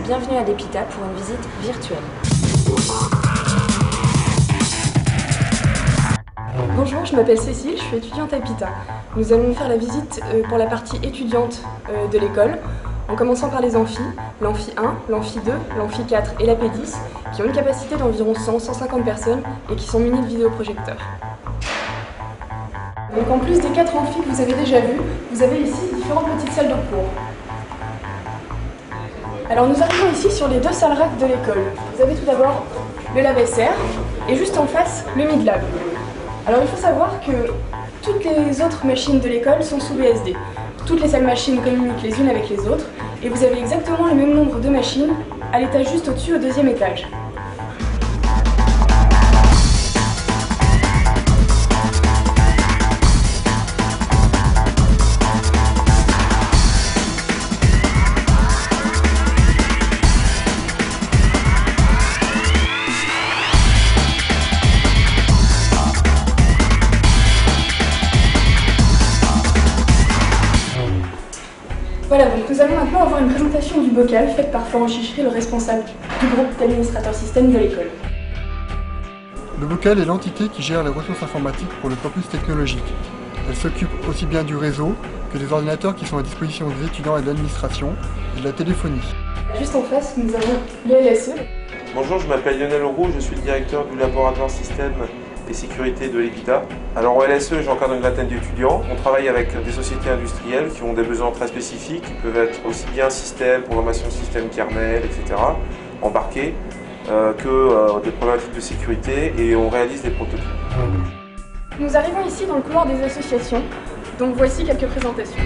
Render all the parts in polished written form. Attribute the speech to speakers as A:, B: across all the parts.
A: bienvenue à l'EPITA pour une visite virtuelle. Bonjour, je m'appelle Cécile, je suis étudiante à l'EPITA. Nous allons faire la visite pour la partie étudiante de l'école, en commençant par les amphis, l'amphi 1, l'amphi 2, l'amphi 4 et la P10, qui ont une capacité d'environ 100-150 personnes et qui sont munis de vidéoprojecteurs. Donc en plus des 4 amphis que vous avez déjà vus, vous avez ici différentes petites salles de cours. Alors nous arrivons ici sur les 2 salles racks de l'école. Vous avez tout d'abord le lave-vaisselle et juste en face le mid-lab. Alors il faut savoir que toutes les autres machines de l'école sont sous BSD. Toutes les salles machines communiquent les unes avec les autres et vous avez exactement le même nombre de machines à l'étage juste au-dessus, au 2e étage. Voilà, donc nous allons maintenant avoir une présentation du bocal faite par Florent Chichery, le responsable du groupe d'administrateurs système de l'école.
B: Le bocal est l'entité qui gère les ressources informatiques pour le campus technologique. Elle s'occupe aussi bien du réseau que des ordinateurs qui sont à disposition des étudiants et de l'administration et de la téléphonie.
A: Juste en face, nous avons le LSE.
C: Bonjour, je m'appelle Lionel Roux, je suis le directeur du laboratoire système et sécurité de l'EPITA. Alors au LSE, j'encadre une vingtaine d'étudiants. On travaille avec des sociétés industrielles qui ont des besoins très spécifiques, qui peuvent être aussi bien système, programmation système kernel, etc., embarqués, que des problématiques de sécurité, et on réalise des prototypes.
A: Nous arrivons ici dans le couloir des associations, donc voici quelques présentations.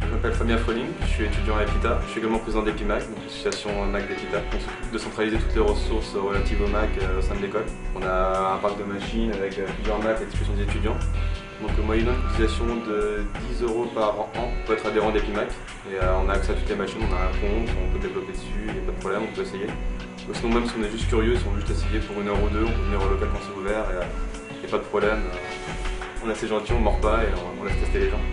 D: Je m'appelle Fabien Froning, je suis étudiant à l'EPITA, je suis également président d'EPIMAC, donc l'association Mac d'EPITA. On s'occupe de centraliser toutes les ressources relatives au Mac au sein de l'école. On a un parc de machines avec plusieurs Mac à disposition des étudiants. Donc moyennant une cotisation de 10 € par an pour être adhérent d'EPIMAC. Et on a accès à toutes les machines, on a un compte, on peut développer dessus, il n'y a pas de problème, on peut essayer. Ou sinon même si on est juste curieux, si on veut juste essayer pour 1 € ou 2, on peut venir au local quand c'est ouvert et il n'y a pas de problème. On est assez gentil, on ne mord pas et on laisse tester les gens.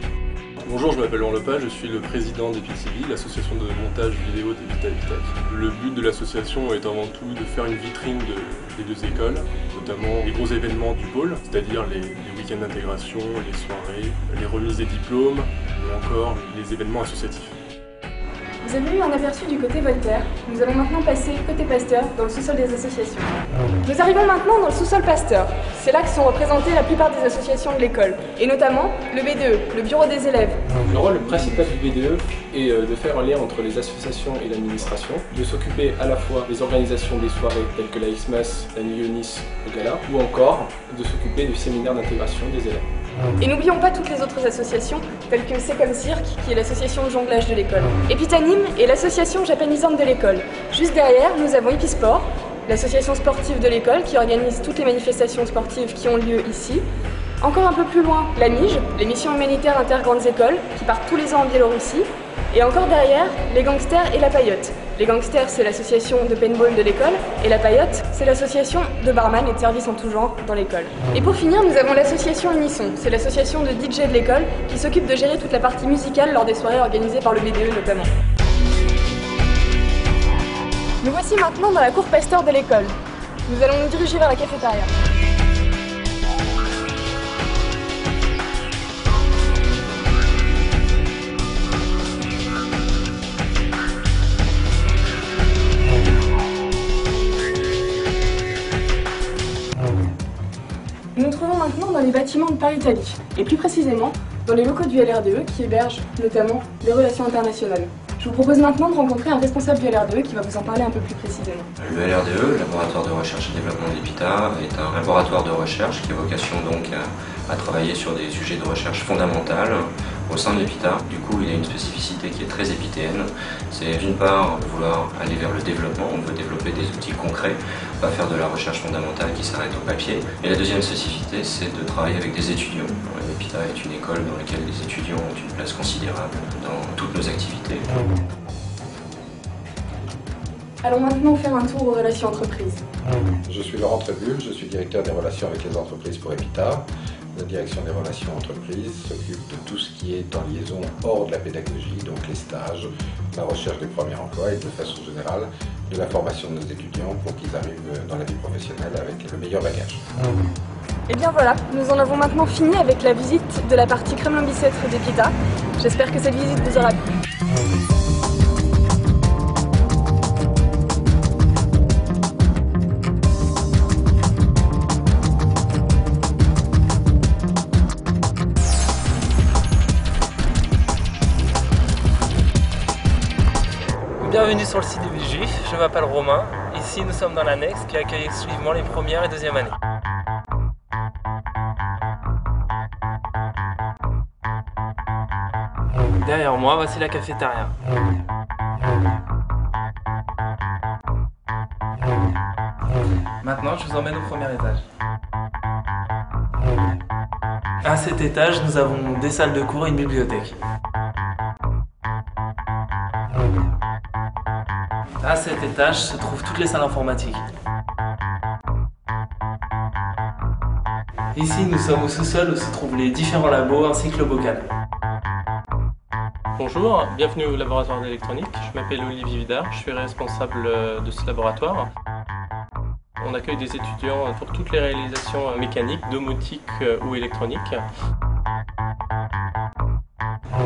E: Bonjour, je m'appelle Laurent Lepage, je suis le président d'EPITV, l'association de montage vidéo d'EPITA EPITAC. Le but de l'association est avant tout de faire une vitrine des 2 écoles, notamment les gros événements du pôle, c'est-à-dire les week-ends d'intégration, les soirées, les remises des diplômes ou encore les événements associatifs.
A: Vous avez eu un aperçu du côté Voltaire. Nous allons maintenant passer côté Pasteur, dans le sous-sol des associations. Nous arrivons maintenant dans le sous-sol Pasteur. C'est là que sont représentées la plupart des associations de l'école, et notamment le BDE, le bureau des élèves.
F: Le rôle principal du BDE est de faire un lien entre les associations et l'administration, de s'occuper à la fois des organisations des soirées telles que la Xmas, la Nuit Nice, le Gala, ou encore de s'occuper du séminaire d'intégration des élèves.
A: Et n'oublions pas toutes les autres associations, telles que C'est comme Cirque, qui est l'association de jonglage de l'école. EPITA Nîmes est l'association japanisante de l'école. Juste derrière, nous avons Episport, l'association sportive de l'école qui organise toutes les manifestations sportives qui ont lieu ici. Encore un peu plus loin, la MIGE, les missions humanitaires intergrandes écoles, qui partent tous les ans en Biélorussie. Et encore derrière, les gangsters et la paillote. Les gangsters, c'est l'association de paintball de l'école, et la paillote, c'est l'association de barman et de services en tout genre dans l'école. Et pour finir, nous avons l'association Unisson, c'est l'association de DJ de l'école qui s'occupe de gérer toute la partie musicale lors des soirées organisées par le BDE notamment. Nous voici maintenant dans la cour Pasteur de l'école. Nous allons nous diriger vers la cafétéria. Nous nous trouvons maintenant dans les bâtiments de Paris-Italie, et plus précisément dans les locaux du LRDE qui hébergent notamment les relations internationales. Je vous propose maintenant de rencontrer un responsable du LRDE qui va vous en parler un peu plus précisément.
G: Le LRDE, Laboratoire de recherche et développement de l'EPITA, est un laboratoire de recherche qui a vocation donc à travailler sur des sujets de recherche fondamentale au sein de l'EPITA. Du coup, il a une spécificité qui est très épitéenne. C'est d'une part de vouloir aller vers le développement, on veut développer des outils concrets, pas faire de la recherche fondamentale qui s'arrête au papier. Et la deuxième spécificité, c'est de travailler avec des étudiants. L'EPITA est une école dans laquelle les étudiants ont une place considérable dans toutes nos activités.
A: Allons maintenant faire un tour aux relations entreprises.
H: Je suis Laurent Trébul, je suis directeur des relations avec les entreprises pour EPITA. La direction des relations entreprises s'occupe de tout ce qui est en liaison hors de la pédagogie, donc les stages, la recherche des premiers emplois et de façon générale de la formation de nos étudiants pour qu'ils arrivent dans la vie professionnelle avec le meilleur bagage.
A: Et bien voilà, nous en avons maintenant fini avec la visite de la partie Kremlin-Bicêtre d'EPITA. J'espère que cette visite vous aura plu.
I: Bienvenue sur le site des Villejuifs, je m'appelle Romain. Ici nous sommes dans l'annexe qui accueille exclusivement les premières et deuxièmes années. Derrière moi, voici la cafétéria. Maintenant, je vous emmène au premier étage. À cet étage, nous avons des salles de cours et une bibliothèque. À cet étage se trouvent toutes les salles informatiques. Ici, nous sommes au sous-sol où se trouvent les différents labos ainsi que le bocal.
J: Bonjour, bienvenue au laboratoire d'électronique. Je m'appelle Olivier Vidard, je suis responsable de ce laboratoire. On accueille des étudiants pour toutes les réalisations mécaniques, domotique ou électronique.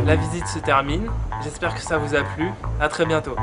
I: La visite se termine, j'espère que ça vous a plu, à très bientôt.